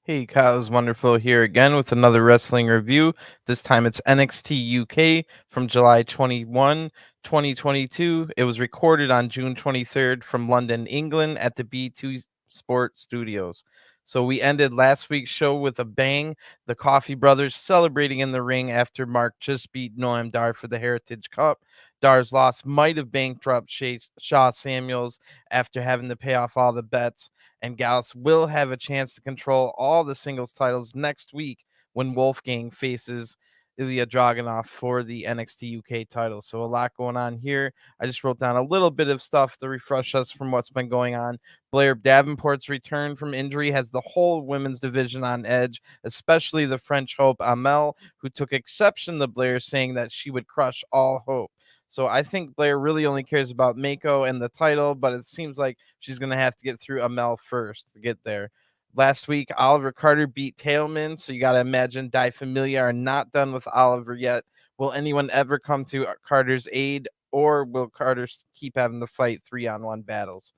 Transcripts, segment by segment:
Hey, Kyle's Wonderful here again with another wrestling review. This time it's NXT UK from July 21, 2022. It was recorded on June 23rd from London, England at the B2 Sport Studios. So we ended last week's show with a bang. The Coffee Brothers celebrating in the ring after Mark just beat Noam Dar for the Heritage Cup. Dar's loss might have bankrupted Shaw Samuels after having to pay off all the bets, and Gallus will have a chance to control all the singles titles next week when Wolfgang faces Ilya Dragunov for the NXT UK title. So a lot going on here. I just wrote down a little bit of stuff to refresh us from what's been going on. Blair Davenport's return from injury has the whole women's division on edge, especially the French hope Amel, who took exception to Blair saying that she would crush all hope. So I think Blair really only cares about Mako and the title, but it seems like she's going to have to get through Amel first to get there. Last week, Oliver Carter beat Tailman, so you got to imagine Di Familia are not done with Oliver yet. Will anyone ever come to Carter's aid, or will Carter keep having to fight 3-on-1 battles?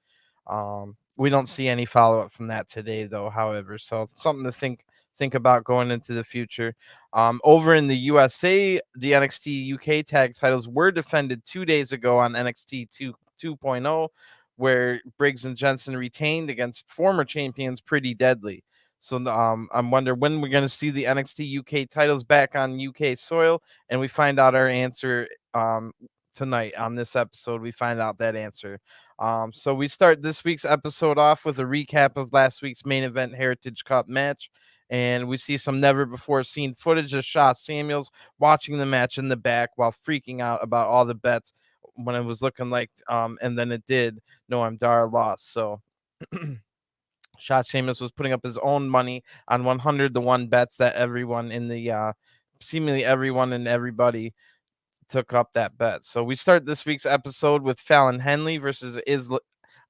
We don't see any follow-up from that today, though, however, so something to think about going into the future. Over in the USA, the NXT UK tag titles were defended 2 days ago on NXT 2.0, where Briggs and Jensen retained against former champions Pretty Deadly. So I'm wondering when we're going to see the NXT UK titles back on UK soil, and we find out our answer tonight on this episode. We find out that answer. So we start this week's episode off with a recap of last week's main event Heritage Cup match. And we see some never before seen footage of Shaw Samuels watching the match in the back while freaking out about all the bets when it was looking like, and then it did. Noam Dar lost. So Shaw Samuels was putting up his own money on 100-1 bets that everyone in the, seemingly everyone and everybody took up that bet. So we start this week's episode with Fallon Henley versus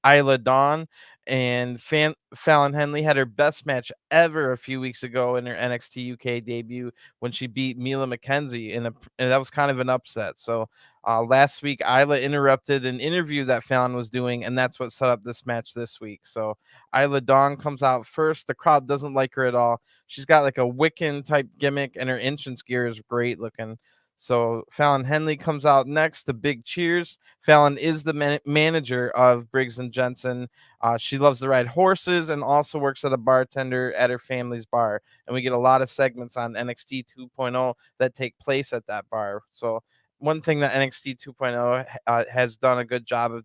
Isla Dawn, and Fallon Henley had her best match ever a few weeks ago in her NXT UK debut when she beat McKenzie and that was kind of an upset. So last week, Isla interrupted an interview that Fallon was doing, and that's what set up this match this week. So Isla Dawn comes out first. The crowd doesn't like her at all. She's got like a Wiccan type gimmick, and her entrance gear is great looking. So Fallon Henley comes out next to big cheers. Fallon is the manager of Briggs and Jensen. She loves to ride horses and also works as a bartender at her family's bar. And we get a lot of segments on NXT 2.0 that take place at that bar. So one thing that NXT 2.0 has done a good job of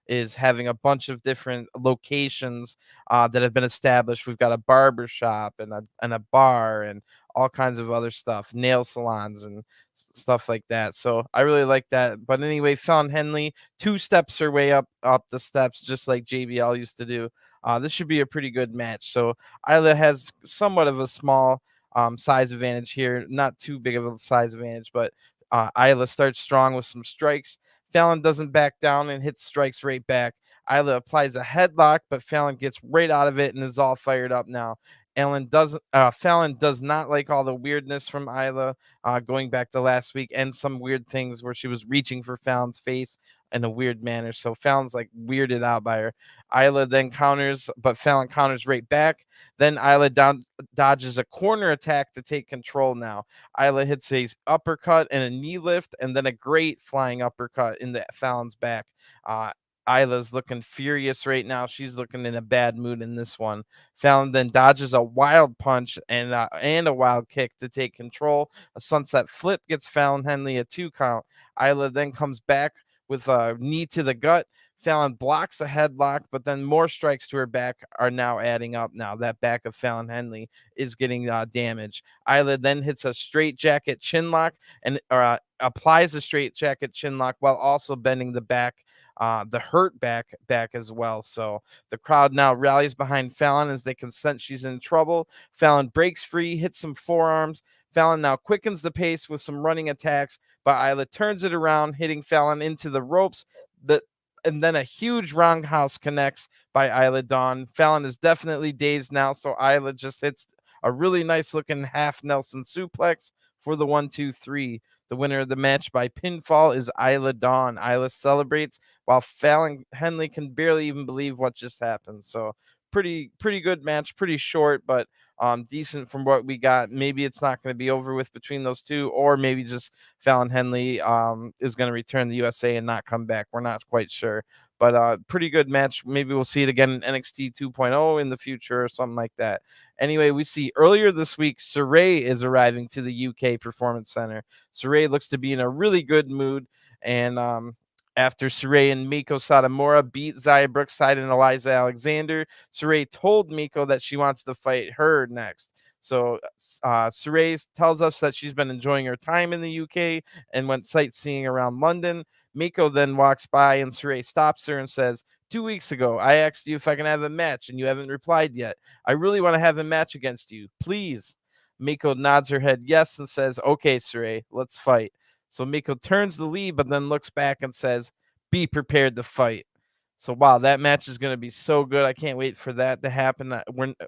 is having a bunch of different locations that have been established. We've got a barber shop and a bar and all kinds of other stuff, nail salons and stuff like that. So I really like that. But anyway, Fallon Henley two steps her way up the steps, just like JBL used to do. This should be a pretty good match. So Isla has somewhat of a small size advantage here, not too big of a size advantage, but Isla starts strong with some strikes. Fallon doesn't back down and hits strikes right back. Isla applies a headlock, but Fallon gets right out of it and is all fired up now. Fallon does not like all the weirdness from Isla, going back to last week, and some weird things where she was reaching for Fallon's face in a weird manner. So Fallon's like weirded out by her. Isla then counters, but Fallon counters right back. Then Isla dodges a corner attack to take control now. Isla hits a uppercut and a knee lift, and then a great flying uppercut in the Fallon's back. Isla's looking furious right now. She's looking in a bad mood in this one. Fallon then dodges a wild punch and a wild kick to take control. A sunset flip gets Fallon Henley a 2 count. Isla then comes back with a knee to the gut. Fallon blocks a headlock, but then more strikes to her back are now adding up. Now that back of Fallon Henley is getting damaged. Isla then hits a straight jacket chin lock and applies a straight jacket chin lock while also bending the back, the hurt back as well. So the crowd now rallies behind Fallon as they can sense she's in trouble. Fallon breaks free, hits some forearms. Fallon now quickens the pace with some running attacks, but Isla turns it around, hitting Fallon into the ropes. And then a huge roundhouse connects by Isla Dawn. Fallon is definitely dazed now, so Isla just hits a really nice looking half Nelson suplex for the 1-2-3. The winner of the match by pinfall is Isla Dawn. Isla celebrates while Fallon Henley can barely even believe what just happened. So pretty good match, pretty short, but decent from what we got. Maybe it's not going to be over with between those two, or maybe just Fallon Henley is going to return to the USA and not come back. We're not quite sure, but pretty good match. Maybe we'll see it again in NXT 2.0 in the future or something like that. Anyway, we see earlier this week, Saray is arriving to the UK Performance Center. Saray looks to be in a really good mood, and after Saray and Miko Satomura beat Zaya Brookside and Eliza Alexander, Saray told Miko that she wants to fight her next. So Saray tells us that she's been enjoying her time in the UK and went sightseeing around London. Miko then walks by and Saray stops her and says, 2 weeks ago, I asked you if I can have a match and you haven't replied yet. I really want to have a match against you. Please. Miko nods her head yes and says, okay, Saray, let's fight. So Miko turns the lead, but then looks back and says, be prepared to fight. So, wow, that match is going to be so good. I can't wait for that to happen.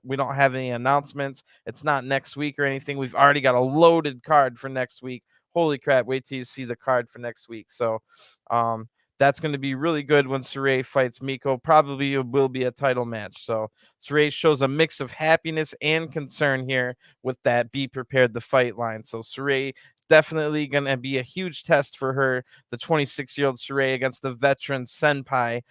We don't have any announcements. It's not next week or anything. We've already got a loaded card for next week. Holy crap. Wait till you see the card for next week. So, that's going to be really good when Saray fights Miko. Probably it will be a title match. So Saray shows a mix of happiness and concern here with that be prepared to fight line. So Saray definitely going to be a huge test for her, the 26-year-old Saray against the veteran Senpai,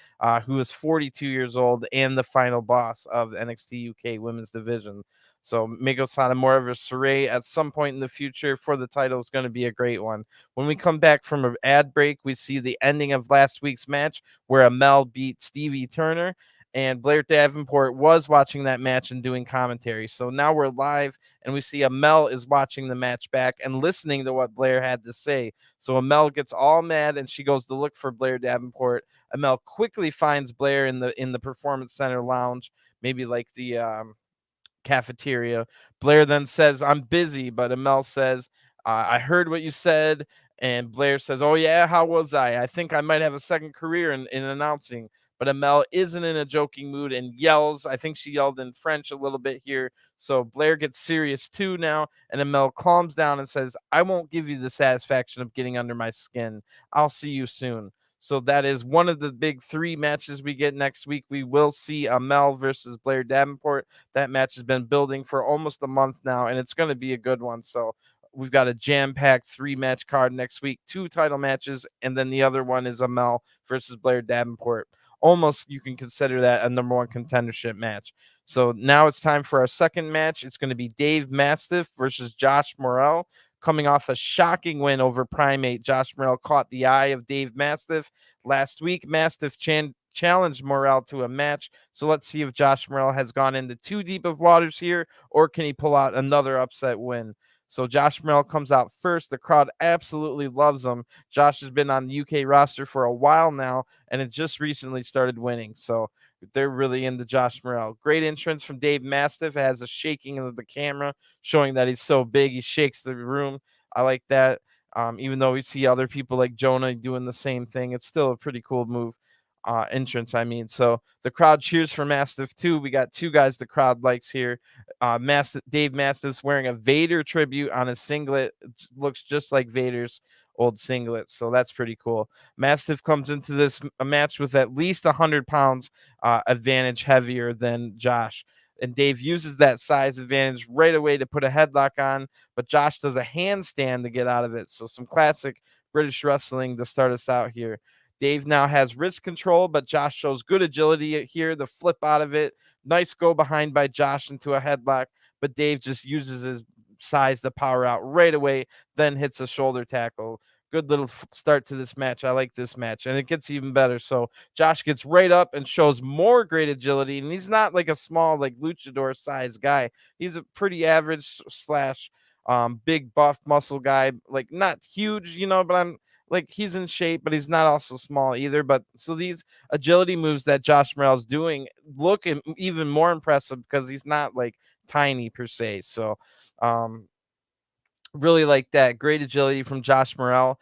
who is 42 years old and the final boss of NXT UK Women's Division. So Miko Satomura versus Saray at some point in the future for the title is going to be a great one. When we come back from an ad break, we see the ending of last week's match where Amel beat Stevie Turner, and Blair Davenport was watching that match and doing commentary. So now we're live, and we see Amel is watching the match back and listening to what Blair had to say. So Amel gets all mad, and she goes to look for Blair Davenport. Amel quickly finds Blair in the Performance Center lounge, maybe like the cafeteria. Blair then says, I'm busy, but Amel says, I heard what you said. And Blair says, oh, yeah, how was I? I think I might have a second career in announcing. But Amel isn't in a joking mood and yells. I think she yelled in French a little bit here. So Blair gets serious too now. And Amel calms down and says, I won't give you the satisfaction of getting under my skin. I'll see you soon. So that is one of the big three matches we get next week. We will see Amel versus Blair Davenport. That match has been building for almost a month now, and it's going to be a good one. So we've got a jam-packed 3-match card next week, 2 title matches, and then the other one is Amel versus Blair Davenport. Almost you can consider that a number 1 contendership match. So now it's time for our second match. It's going to be Dave Mastiff versus Josh Morrell. Coming off a shocking win over Primate, Josh Morrell caught the eye of Dave Mastiff. Last week, Mastiff challenged Morrell to a match. So let's see if Josh Morrell has gone into too deep of waters here, or can he pull out another upset win? So Josh Morrell comes out first. The crowd absolutely loves him. Josh has been on the UK roster for a while now, and it just recently started winning. So they're really into Josh Morrell. Great entrance from Dave Mastiff. It has a shaking of the camera, showing that he's so big. He shakes the room. I like that. Even though we see other people like Jonah doing the same thing, it's still a pretty cool move. Entrance, I mean. So the crowd cheers for Mastiff too. We got 2 guys the crowd likes here. Dave Mastiff's wearing a Vader tribute on his singlet. It looks just like Vader's old singlet, so that's pretty cool. Mastiff comes into this match with at least 100 pounds advantage heavier than Josh. And Dave uses that size advantage right away to put a headlock on, but Josh does a handstand to get out of it. So some classic British wrestling to start us out here. Dave now has wrist control, but Josh shows good agility here. The flip out of it. Nice go behind by Josh into a headlock, but Dave just uses his size to power out right away, then hits a shoulder tackle. Good little start to this match. I like this match, and it gets even better. So Josh gets right up and shows more great agility, and he's not like a small, like luchador size guy. He's a pretty average slash big buff muscle guy, like not huge, but I'm like he's in shape, but he's not also small either. But so these agility moves that Josh Morrell's doing look even more impressive because he's not like tiny per se. So really like that. Great agility from Josh Morrell.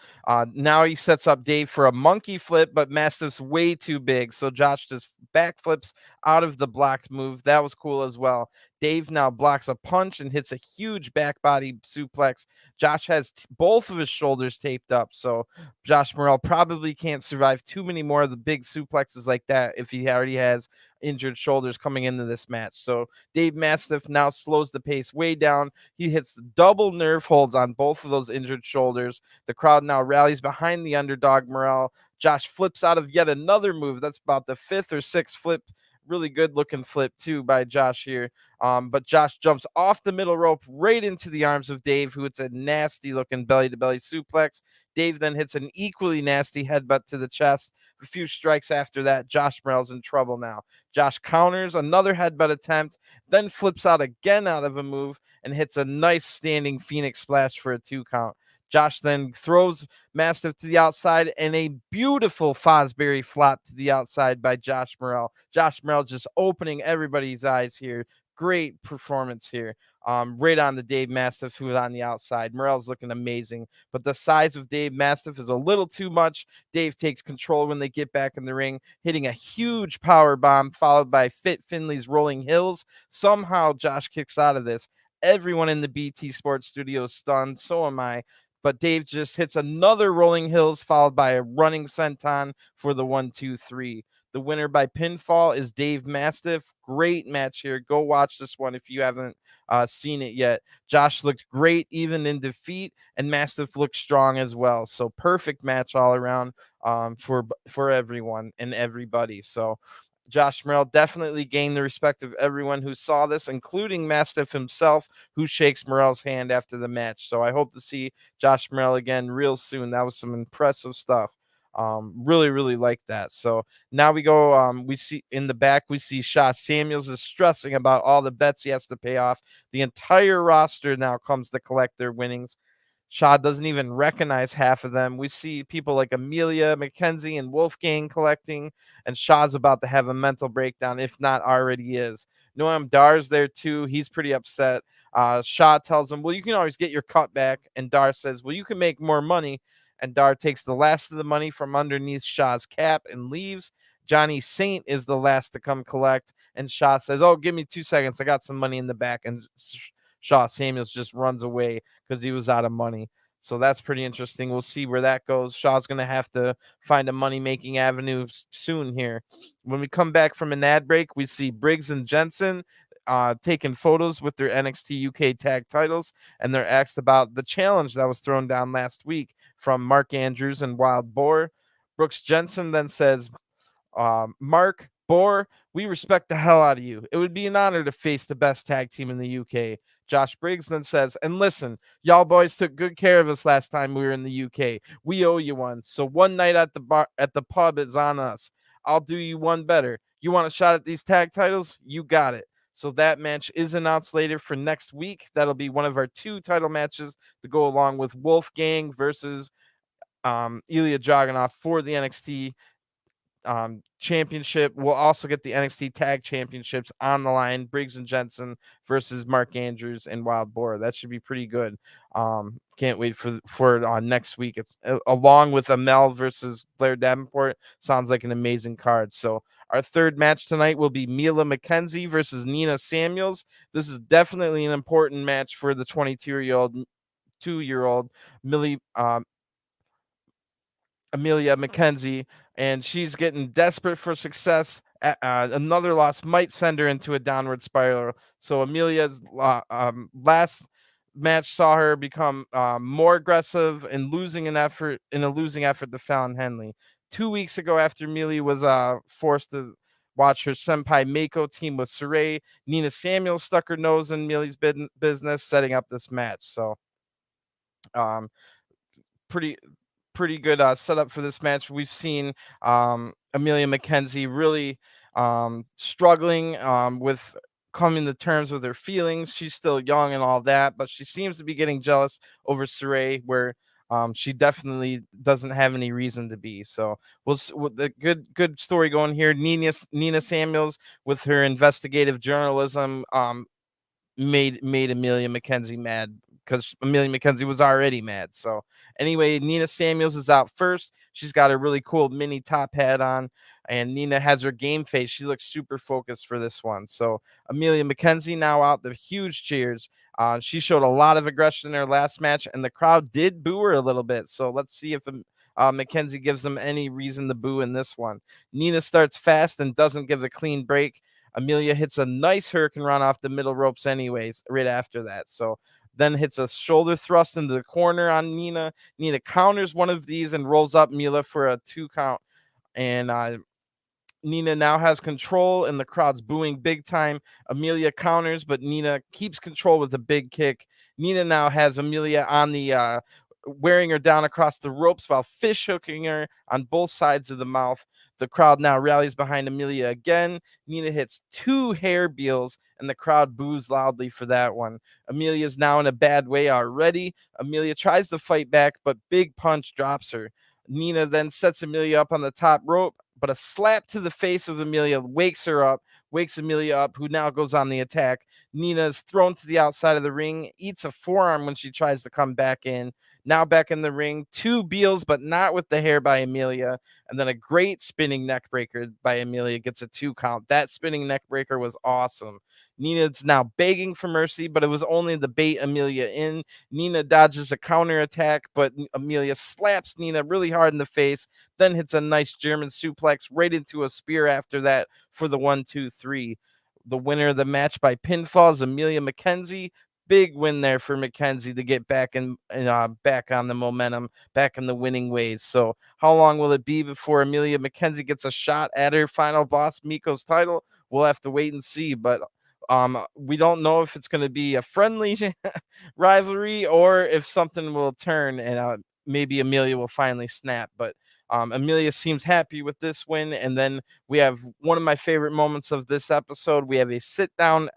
Now he sets up Dave for a monkey flip, but Mastiff's way too big. So Josh just backflips out of the blocked move. That was cool as well. Dave now blocks a punch and hits a huge back body suplex. Josh has both of his shoulders taped up, so Josh Morrell probably can't survive too many more of the big suplexes like that if he already has injured shoulders coming into this match. So Dave Mastiff now slows the pace way down. He hits double nerve holds on both of those injured shoulders. The crowd now rallies behind the underdog Morrell. Josh flips out of yet another move. That's about the fifth or sixth flip. Really good looking flip too by Josh here. But Josh jumps off the middle rope right into the arms of Dave, who hits a nasty looking belly to belly suplex. Dave then hits an equally nasty headbutt to the chest. A few strikes after that, Josh Morrell's in trouble now. Josh counters another headbutt attempt, then flips out again out of a move and hits a nice standing Phoenix splash for a 2 count. Josh then throws Mastiff to the outside and a beautiful Fosbury flop to the outside by Josh Morrell. Josh Morrell just opening everybody's eyes here. Great performance here. Right on the Dave Mastiff, who was on the outside. Morrell's looking amazing, but the size of Dave Mastiff is a little too much. Dave takes control when they get back in the ring, hitting a huge power bomb followed by Fit Finley's Rolling Hills. Somehow Josh kicks out of this. Everyone in the BT Sports studio is stunned. So am I. But Dave just hits another Rolling Hills followed by a running senton for the 1-2-3. The winner by pinfall is Dave Mastiff. Great match here. Go watch this one if you haven't seen it yet. Josh looked great even in defeat, and Mastiff looked strong as well. So perfect match all around for everyone and everybody. So Josh Morrell definitely gained the respect of everyone who saw this, including Mastiff himself, who shakes Morrell's hand after the match. So I hope to see Josh Morrell again real soon. That was some impressive stuff. Really like that. So now we go, we see in the back, we see Shaw Samuels is stressing about all the bets he has to pay off. The entire roster now comes to collect their winnings. Shaw doesn't even recognize half of them. We see people like Emilia, McKenzie, and Wolfgang collecting, and Shaw's about to have a mental breakdown, if not already is. Noam Dar's there too. He's pretty upset. Shaw tells him, well, you can always get your cut back. And Dar says, well, you can make more money. And Dar takes the last of the money from underneath Shaw's cap and leaves. Johnny Saint is the last to come collect. And Shaw says, oh, give me 2 seconds. I got some money in the back. And Shaw Samuels just runs away because he was out of money. So that's pretty interesting. We'll see where that goes. Shaw's going to have to find a money-making avenue soon here. When we come back from an ad break, we see Briggs and Jensen taking photos with their NXT UK tag titles, and they're asked about the challenge that was thrown down last week from Mark Andrews and Wild Boar. Brooks Jensen then says, Mark, Boar, we respect the hell out of you. It would be an honor to face the best tag team in the UK. Josh Briggs then says, and listen, y'all boys took good care of us last time we were in the UK. We owe you one. So one night at the pub is on us. I'll do you one better. You want a shot at these tag titles? You got it. So that match is announced later for next week. That'll be one of our 2 title matches to go along with Wolfgang versus Ilya Dragunov for the NXT championship. We'll also get the NXT Tag Championships on the line. Briggs and Jensen versus Mark Andrews and Wild Boar. That should be pretty good. Can't wait for it on next week. It's along with Amel versus Blair Davenport. Sounds like an amazing card. So our third match tonight will be Mila McKenzie versus Nina Samuels. This is definitely an important match for the 22-year-old Millie. Emilia McKenzie, and she's getting desperate for success. Another loss might send her into a downward spiral. So Emilia's last match saw her become more aggressive and losing a losing effort to Fallon Henley. 2 weeks ago, after Emilia was forced to watch her senpai Mako team with Saray, Nina Samuels stuck her nose in Emilia's business, setting up this match. So, pretty good setup for this match. We've seen Emilia McKenzie really struggling with coming to terms with her feelings. She's still young and all that, but she seems to be getting jealous over Saray, where she definitely doesn't have any reason to be. So the good story going here. Nina Samuels with her investigative journalism made Emilia McKenzie mad, because Emilia McKenzie was already mad. So anyway, Nina Samuels is out first. She's got a really cool mini top hat on, and Nina has her game face. She looks super focused for this one. So Emilia McKenzie now out, the huge cheers. She showed a lot of aggression in her last match, and the crowd did boo her a little bit. So let's see if McKenzie gives them any reason to boo in this one. Nina starts fast and doesn't give a clean break. Emilia hits a nice hurricane run off the middle ropes anyways, right after that. So then hits a shoulder thrust into the corner on Nina. Nina counters one of these and rolls up Emilia for a 2 count. And Nina now has control, and the crowd's booing big time. Emilia counters, but Nina keeps control with a big kick. Nina now has Emilia on the wearing her down across the ropes while fish hooking her on both sides of the mouth. The crowd now rallies behind Emilia again. Nina hits 2 hair beals, and the crowd boos loudly for that one. Emilia's now in a bad way already. Emilia tries to fight back, but big punch drops her. Nina then sets Emilia up on the top rope, but a slap to the face of Emilia wakes Emilia up, who now goes on the attack. Nina is thrown to the outside of the ring, eats a forearm when she tries to come back in. Now back in the ring, 2 beals, but not with the hair by Emilia. And then a great spinning neck breaker by Emilia gets a 2 count. That spinning neck breaker was awesome. Nina's now begging for mercy, but it was only to bait Emilia in. Nina dodges a counter attack, but Emilia slaps Nina really hard in the face, then hits a nice German suplex right into a spear after that for the 1-2-3. The winner of the match by pinfall is Emilia McKenzie. Big win there for McKenzie to get back back on the momentum, back in the winning ways. So how long will it be before Emilia McKenzie gets a shot at her final boss, Miko's title? We'll have to wait and see, but we don't know if it's going to be a friendly rivalry or if something will turn and maybe Emilia will finally snap. But Emilia seems happy with this win. And then we have one of my favorite moments of this episode. We have a sit down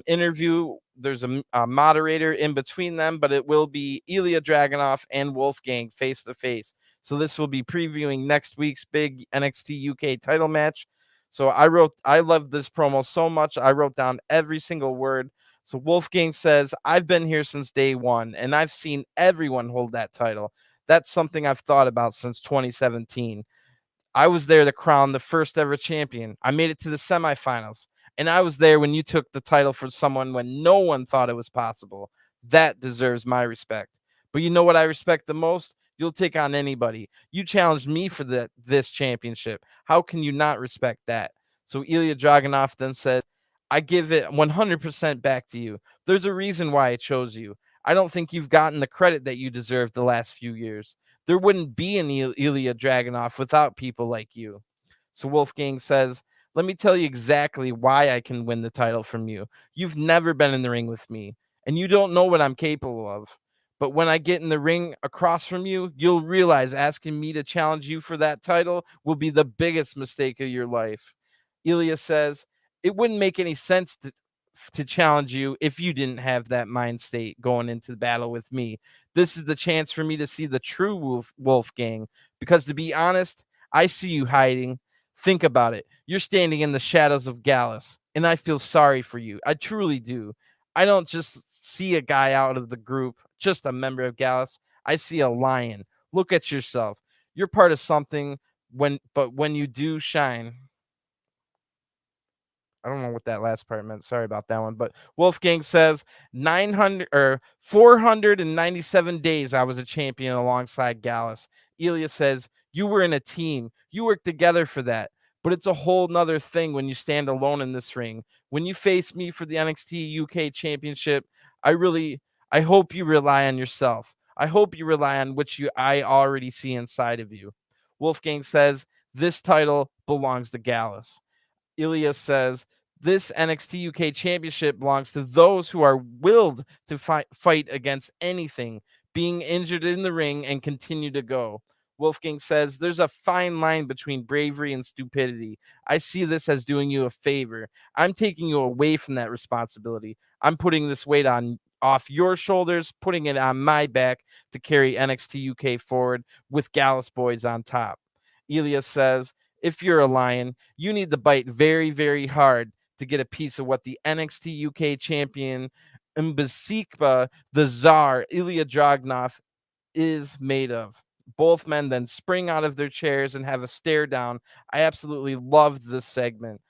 interview. There's a moderator in between them, but it will be Ilya Dragunov and Wolfgang face to face. So this will be previewing next week's big NXT UK title match. So I love this promo so much. I wrote down every single word. So Wolfgang says, I've been here since day one, and I've seen everyone hold that title. That's something I've thought about since 2017. I was there to crown the first ever champion. I made it to the semifinals, and I was there when you took the title for someone when no one thought it was possible. That deserves my respect. But you know what I respect the most? You'll take on anybody. You challenged me for this championship. How can you not respect that? So Ilya Dragunov then says, I give it 100% back to you. There's a reason why I chose you. I don't think you've gotten the credit that you deserve the last few years. There wouldn't be an Ilya Dragunov without people like you. So Wolfgang says, let me tell you exactly why I can win the title from you. You've never been in the ring with me, and you don't know what I'm capable of. But when I get in the ring across from you, you'll realize asking me to challenge you for that title will be the biggest mistake of your life. Ilya says, it wouldn't make any sense to challenge you if you didn't have that mind state going into the battle with me. This is the chance for me to see the true Wolfgang, because to be honest, I see you hiding. Think about it. You're standing in the shadows of Gallus, and I feel sorry for you. I truly do. I don't just see a guy out of the group, just a member of Gallus. I see a lion. Look at yourself. You're part of something but when you do shine. I don't know what that last part meant. Sorry about that one. But Wolfgang says 497 days I was a champion alongside Gallus. Ilya says, you were in a team. You worked together for that. But it's a whole nother thing when you stand alone in this ring. When you face me for the NXT UK championship, I hope you rely on yourself. I hope you rely on I already see inside of you. Wolfgang says, this title belongs to Gallus. Ilya says, this NXT UK championship belongs to those who are willed to fight against anything, being injured in the ring and continue to go. Wolfgang says, there's a fine line between bravery and stupidity. I see this as doing you a favor. I'm taking you away from that responsibility. I'm putting this weight off your shoulders, putting it on my back to carry NXT UK forward with Gallus boys on top. Ilya says, if you're a lion, you need to bite very, very hard to get a piece of what the NXT UK champion Mbesikpa, the Tsar, Ilya Dragunov, is made of. Both men then spring out of their chairs and have a stare down. I absolutely loved this segment.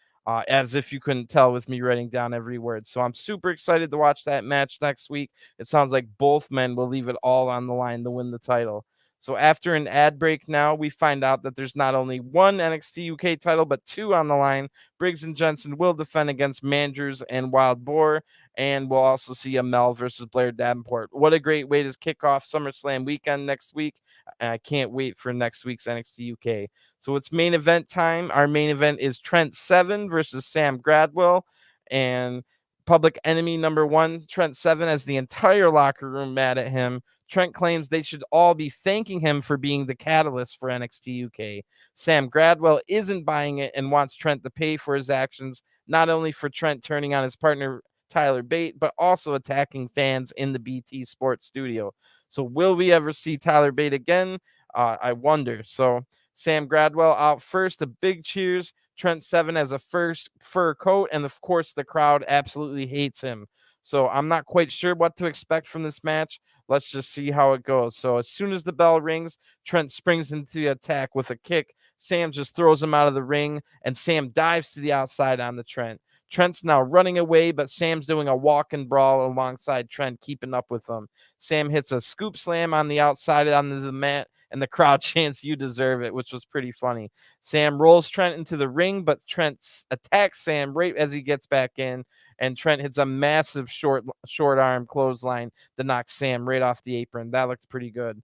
As if you couldn't tell with me writing down every word. So I'm super excited to watch that match next week. It sounds like both men will leave it all on the line to win the title. So after an ad break now, we find out that there's not only one NXT UK title, but two on the line. Briggs and Jensen will defend against Mandrews and Wild Boar, and we'll also see a Mel versus Blair Davenport. What a great way to kick off SummerSlam weekend next week. And I can't wait for next week's NXT UK. So it's main event time. Our main event is Trent Seven versus Sam Gradwell. And Public Enemy number one, Trent Seven, has the entire locker room mad at him. Trent claims they should all be thanking him for being the catalyst for NXT UK. Sam Gradwell isn't buying it and wants Trent to pay for his actions, not only for Trent turning on his partner Tyler Bate, but also attacking fans in the BT Sports studio. So will we ever see Tyler Bate again? I wonder. So Sam Gradwell out first, a big cheers. Trent Seven has a first fur coat, and of course the crowd absolutely hates him. So I'm not quite sure what to expect from this match. Let's just see how it goes. So as soon as the bell rings, Trent springs into the attack with a kick. Sam just throws him out of the ring, and Sam dives to the outside on the Trent. Trent's now running away, but Sam's doing a walk and brawl alongside Trent, keeping up with him. Sam hits a scoop slam on the outside onto the mat, and the crowd chants, "You deserve it," which was pretty funny. Sam rolls Trent into the ring, but Trent attacks Sam right as he gets back in, and Trent hits a massive short arm clothesline that knocks Sam right off the apron. That looked pretty good.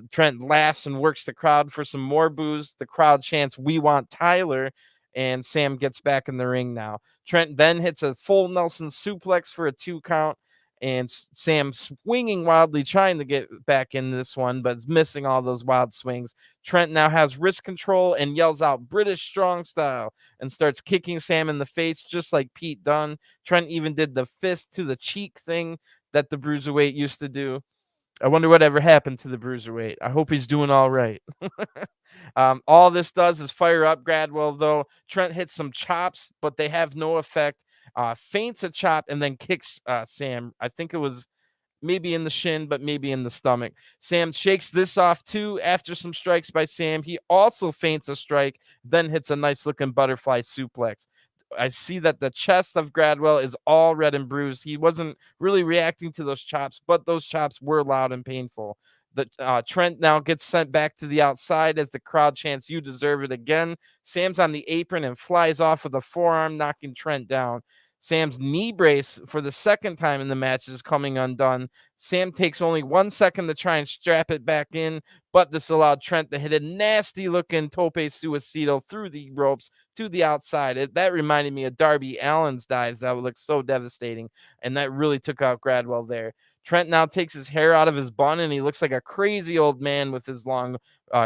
Trent laughs and works the crowd for some more boos. The crowd chants, "We want Tyler," and Sam gets back in the ring now. Trent then hits a full Nelson suplex for a 2 count, and Sam swinging wildly, trying to get back in this one, but is missing all those wild swings. Trent now has wrist control and yells out British strong style and starts kicking Sam in the face, just like Pete Dunne. Trent even did the fist to the cheek thing that the Bruiserweight used to do. I wonder whatever happened to the Bruiserweight. I hope he's doing all right. All this does is fire up Gradwell, though. Trent hits some chops, but they have no effect. Feints a chop and then kicks Sam. I think it was maybe in the shin, but maybe in the stomach. Sam shakes this off too after some strikes by Sam. He also feints a strike, then hits a nice looking butterfly suplex. I see that the chest of Gradwell is all red and bruised. He wasn't really reacting to those chops, but those chops were loud and painful. The Trent now gets sent back to the outside as the crowd chants, "You deserve it" again. Sam's on the apron and flies off with a forearm, knocking Trent down. Sam's knee brace for the second time in the match is coming undone. Sam takes only 1 second to try and strap it back in, but this allowed Trent to hit a nasty looking tope suicidal through the ropes to the outside. That reminded me of Darby Allin's dives that would look so devastating, and that really took out Gradwell there. Trent now takes his hair out of his bun, and he looks like a crazy old man with his long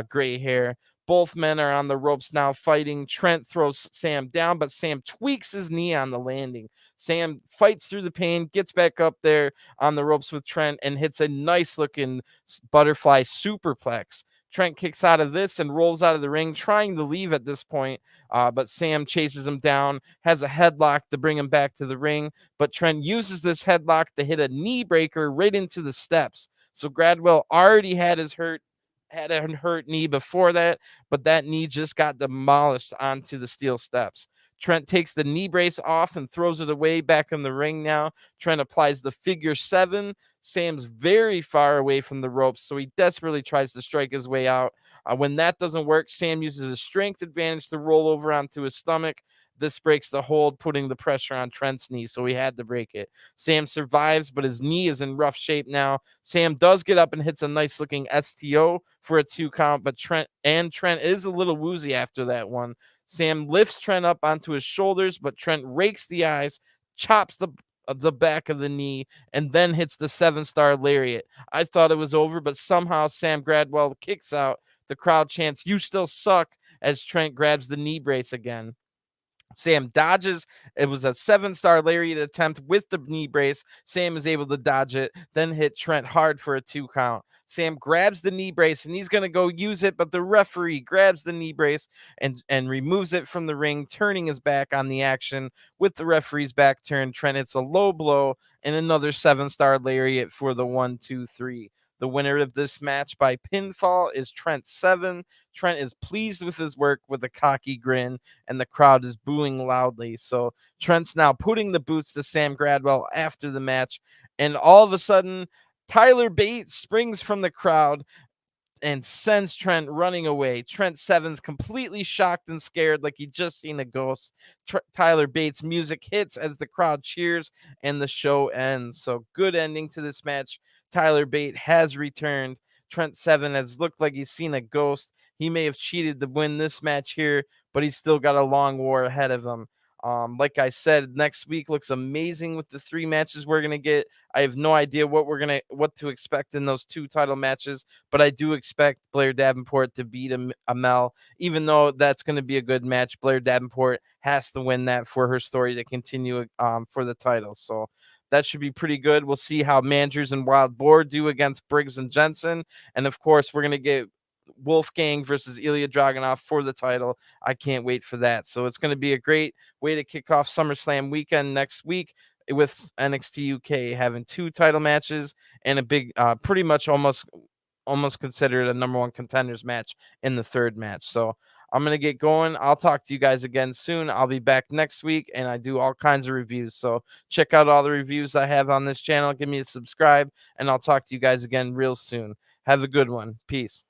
gray hair. Both men are on the ropes now fighting. Trent throws Sam down, but Sam tweaks his knee on the landing. Sam fights through the pain, gets back up there on the ropes with Trent, and hits a nice looking butterfly superplex. Trent kicks out of this and rolls out of the ring, trying to leave at this point, but Sam chases him down, has a headlock to bring him back to the ring, but Trent uses this headlock to hit a knee breaker right into the steps. So Gradwell already had a hurt knee before that, but that knee just got demolished onto the steel steps. Trent takes the knee brace off and throws it away back in the ring now. Trent applies the figure 7. Sam's very far away from the ropes, so he desperately tries to strike his way out. When that doesn't work, Sam uses his strength advantage to roll over onto his stomach. This breaks the hold, putting the pressure on Trent's knee, so he had to break it. Sam survives, but his knee is in rough shape now. Sam does get up and hits a nice looking STO for a 2 count, but Trent is a little woozy after that one. Sam lifts Trent up onto his shoulders, but Trent rakes the eyes, chops the back of the knee, and then hits the 7-star lariat. I thought it was over, but somehow Sam Gradwell kicks out. The crowd chants, "You still suck," as Trent grabs the knee brace again. Sam dodges. It was a 7-star lariat attempt with the knee brace. Sam is able to dodge it, then hit Trent hard for a 2 count. Sam grabs the knee brace and he's going to go use it, but the referee grabs the knee brace and removes it from the ring, turning his back on the action. With the referee's back turned, Trent hits a low blow and another 7-star lariat for the 1, 2, 3. The winner of this match by pinfall is Trent 7. Trent is pleased with his work with a cocky grin, and the crowd is booing loudly. So Trent's now putting the boots to Sam Gradwell after the match, and all of a sudden, Tyler Bate springs from the crowd and sends Trent running away. Trent Seven's completely shocked and scared, like he just seen a ghost. Tyler Bates' music hits as the crowd cheers, and the show ends. So good ending to this match. Tyler Bate has returned. Trent Seven has looked like he's seen a ghost. He may have cheated to win this match here, but he's still got a long war ahead of him. Like I said, next week looks amazing with the 3 matches we're gonna get. I have no idea what to expect in those 2 title matches, but I do expect Blair Davenport to beat Amel, even though that's going to be a good match. Blair Davenport has to win that for her story to continue for the title. So that should be pretty good. We'll see how Manders and Wild Boar do against Briggs and Jensen. And of course, we're going to get Wolfgang versus Ilya Dragunov for the title. I can't wait for that. So it's going to be a great way to kick off SummerSlam weekend next week with NXT UK having 2 title matches and a big, pretty much almost considered a number 1 contenders match in the 3rd match. So I'm going to get going. I'll talk to you guys again soon. I'll be back next week, and I do all kinds of reviews. So check out all the reviews I have on this channel. Give me a subscribe, and I'll talk to you guys again real soon. Have a good one. Peace.